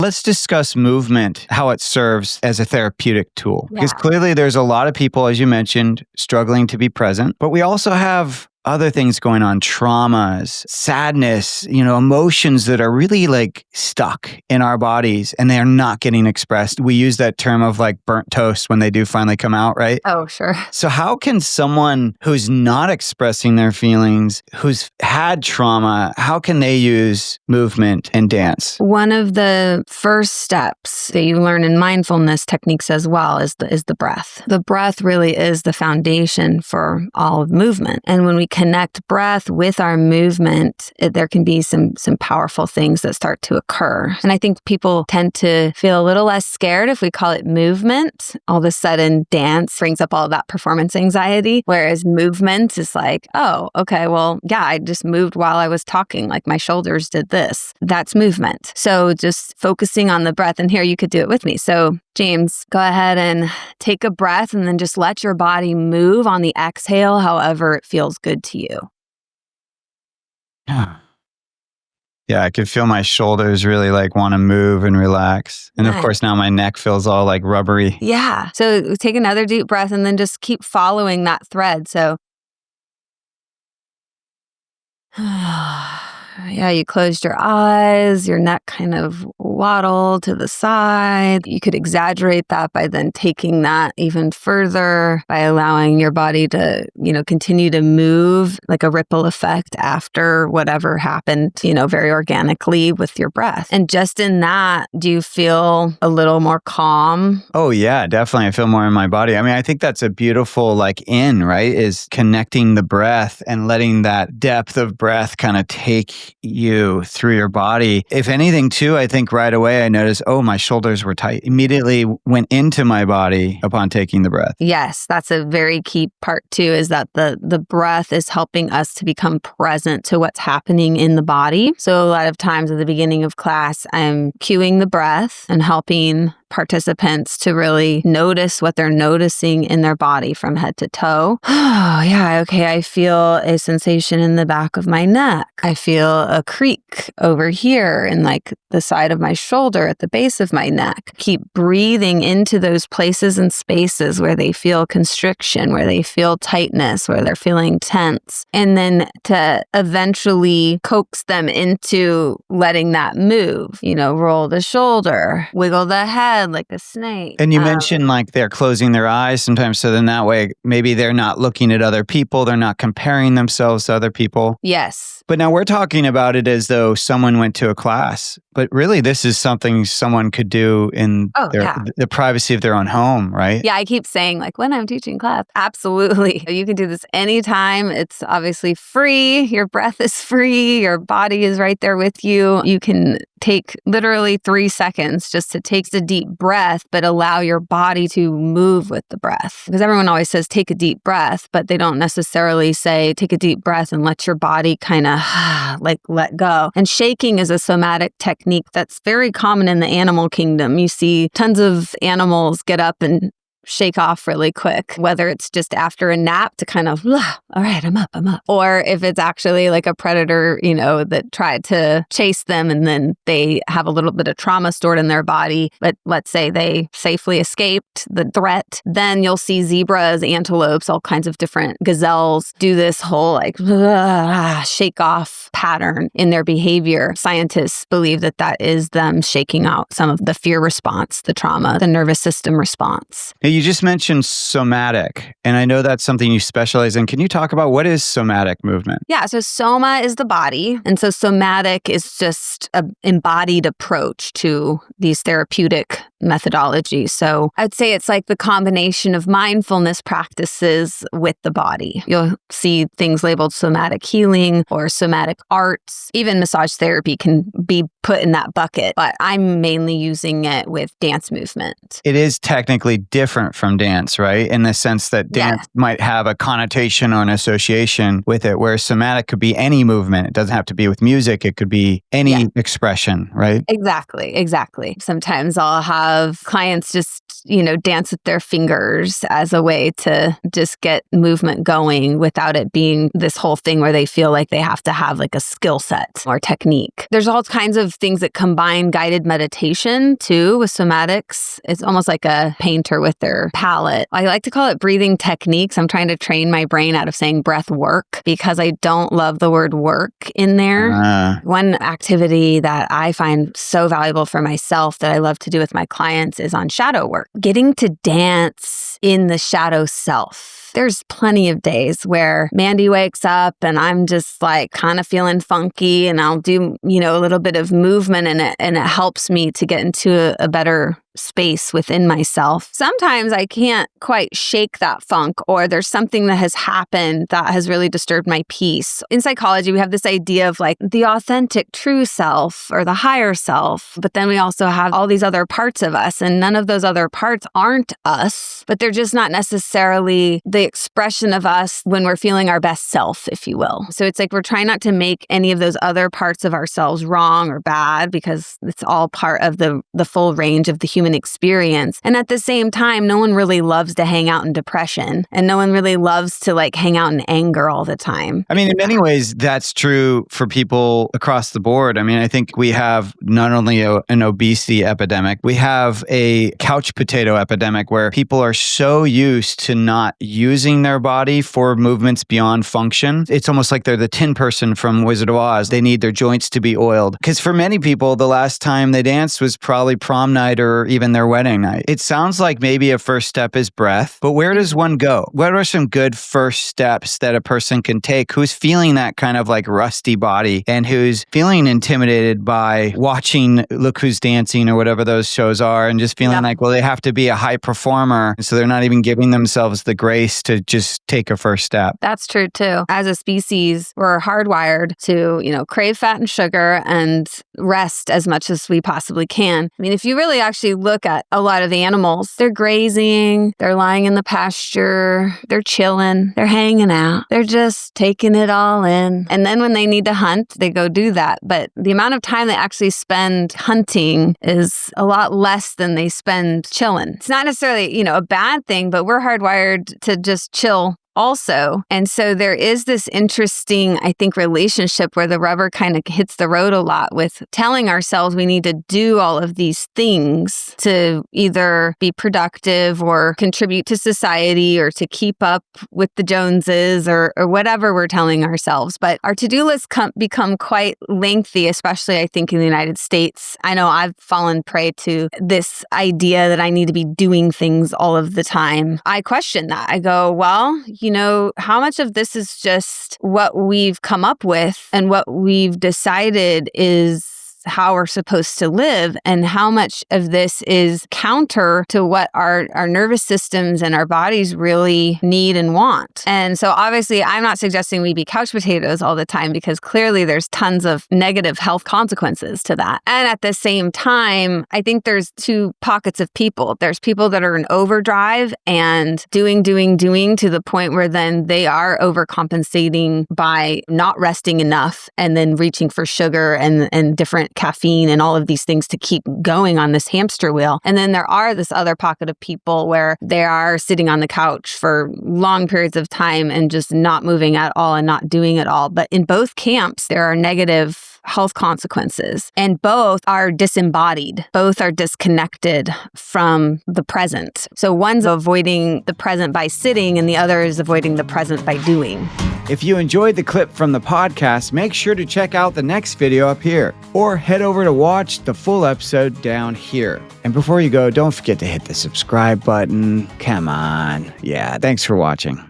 Let's discuss movement, how it serves as a therapeutic tool. Yeah. Because clearly there's a lot of people, as you mentioned, struggling to be present, but we also have other things going on, traumas, sadness, emotions that are really like stuck in our bodies and they are not getting expressed. We use that term of like burnt toast when they do finally come out, right? Oh, sure. So how can someone who's not expressing their feelings, who's had trauma, how can they use movement and dance? One of the first steps that you learn in mindfulness techniques as well is the breath. The breath really is the foundation for all of movement. And when we connect breath with our movement, there can be some powerful things that start to occur. And I think people tend to feel a little less scared if we call it movement. All of a sudden, dance brings up all of that performance anxiety, whereas movement is like, oh, okay, well, yeah, I just moved while I was talking, like my shoulders did this. That's movement. So just focusing on the breath, and here you could do it with me. So James, go ahead and take a breath and then just let your body move on the exhale however it feels good to you. Yeah, I could feel my shoulders really like want to move and relax. And of course, now my neck feels all like rubbery. Yeah. So take another deep breath and then just keep following that thread. So yeah, you closed your eyes, your neck kind of waddled to the side. You could exaggerate that by then taking that even further by allowing your body to, continue to move like a ripple effect after whatever happened, very organically with your breath. And just in that, do you feel a little more calm? Oh yeah, definitely. I feel more in my body. I mean, I think that's a beautiful right? Is connecting the breath and letting that depth of breath kind of take you through your body. If anything too, I think right away I noticed, my shoulders were tight. Immediately went into my body upon taking the breath. Yes, that's a very key part too, is that the breath is helping us to become present to what's happening in the body. So a lot of times at the beginning of class, I'm cueing the breath and helping participants to really notice what they're noticing in their body from head to toe. Oh, yeah, okay, I feel a sensation in the back of my neck. I feel a creak over here in like the side of my shoulder at the base of my neck. Keep breathing into those places and spaces where they feel constriction, where they feel tightness, where they're feeling tense. And then to eventually coax them into letting that move, roll the shoulder, wiggle the head like a snake. And you mentioned like they're closing their eyes sometimes. So then that way, maybe they're not looking at other people. They're not comparing themselves to other people. Yes. But now we're talking about it as though someone went to a class. But really, this is something someone could do in the privacy of their own home, right? Yeah, I keep saying like when I'm teaching class, absolutely. You can do this anytime. It's obviously free. Your breath is free. Your body is right there with you. You can take literally 3 seconds just to take a deep breath, but allow your body to move with the breath. Because everyone always says, take a deep breath, but they don't necessarily say, take a deep breath and let your body kind of like let go. And shaking is a somatic technique that's very common in the animal kingdom. You see tons of animals get up and shake off really quick, whether it's just after a nap to kind of, all right, I'm up. Or if it's actually like a predator, that tried to chase them and then they have a little bit of trauma stored in their body, but let's say they safely escaped the threat, then you'll see zebras, antelopes, all kinds of different gazelles do this whole like shake off pattern in their behavior. Scientists believe that is them shaking out some of the fear response, the trauma, the nervous system response. You just mentioned somatic, and I know that's something you specialize in. Can you talk about what is somatic movement? Yeah, so soma is the body, and so somatic is just an embodied approach to these therapeutic methodologies. So I'd say it's like the combination of mindfulness practices with the body. You'll see things labeled somatic healing or somatic arts. Even massage therapy can be put in that bucket, but I'm mainly using it with dance movement. It is technically different, different from dance, right? In the sense that dance might have a connotation or an association with it, whereas somatic could be any movement. It doesn't have to be with music. It could be any expression, right? Exactly. Sometimes I'll have clients just, dance with their fingers as a way to just get movement going without it being this whole thing where they feel like they have to have like a skill set or technique. There's all kinds of things that combine guided meditation too with somatics. It's almost like a painter with their palette. I like to call it breathing techniques. I'm trying to train my brain out of saying breath work because I don't love the word work in there. One activity that I find so valuable for myself that I love to do with my clients is on shadow work. Getting to dance in the shadow self. There's plenty of days where Mandy wakes up and I'm just like kind of feeling funky and I'll do, a little bit of movement and it helps me to get into a better space within myself. Sometimes I can't quite shake that funk or there's something that has happened that has really disturbed my peace. In psychology, we have this idea of like the authentic true self or the higher self, but then we also have all these other parts of us and none of those other parts aren't us, but they're just not necessarily the expression of us when we're feeling our best self, if you will. So it's like we're trying not to make any of those other parts of ourselves wrong or bad because it's all part of the full range of the human experience. And at the same time, no one really loves to hang out in depression and no one really loves to like hang out in anger all the time. I mean, in many ways, that's true for people across the board. I mean, I think we have not only an obesity epidemic, we have a couch potato epidemic where people are so used to not using their body for movements beyond function. It's almost like they're the tin person from Wizard of Oz. They need their joints to be oiled. Because for many people, the last time they danced was probably prom night or even their wedding night. It sounds like maybe a first step is breath, but where does one go? What are some good first steps that a person can take who's feeling that kind of like rusty body and who's feeling intimidated by watching Look Who's Dancing or whatever those shows are and just feeling like, well, they have to be a high performer. So they're not even giving themselves the grace to just take a first step. That's true too. As a species, we're hardwired to, crave fat and sugar and rest as much as we possibly can. I mean, if you really actually look at a lot of animals, they're grazing, they're lying in the pasture, they're chilling, they're hanging out, they're just taking it all in. And then when they need to hunt, they go do that. But the amount of time they actually spend hunting is a lot less than they spend chilling. It's not necessarily, a bad thing, but we're hardwired to just chill also. And so there is this interesting, I think, relationship where the rubber kind of hits the road a lot with telling ourselves we need to do all of these things to either be productive or contribute to society or to keep up with the Joneses or whatever we're telling ourselves. But our to-do lists become quite lengthy, especially I think in the United States. I know I've fallen prey to this idea that I need to be doing things all of the time. I question that. I go, well, how much of this is just what we've come up with and what we've decided is how we're supposed to live, and how much of this is counter to what our nervous systems and our bodies really need and want. And so obviously I'm not suggesting we be couch potatoes all the time because clearly there's tons of negative health consequences to that. And at the same time, I think there's two pockets of people. There's people that are in overdrive and doing to the point where then they are overcompensating by not resting enough and then reaching for sugar and different caffeine and all of these things to keep going on this hamster wheel. And then there are this other pocket of people where they are sitting on the couch for long periods of time and just not moving at all and not doing at all. But in both camps, there are negative health consequences, and both are disembodied. Both are disconnected from the present. So one's avoiding the present by sitting and the other is avoiding the present by doing. If you enjoyed the clip from the podcast, make sure to check out the next video up here or head over to watch the full episode down here. And before you go, don't forget to hit the subscribe button. Come on. Yeah, thanks for watching.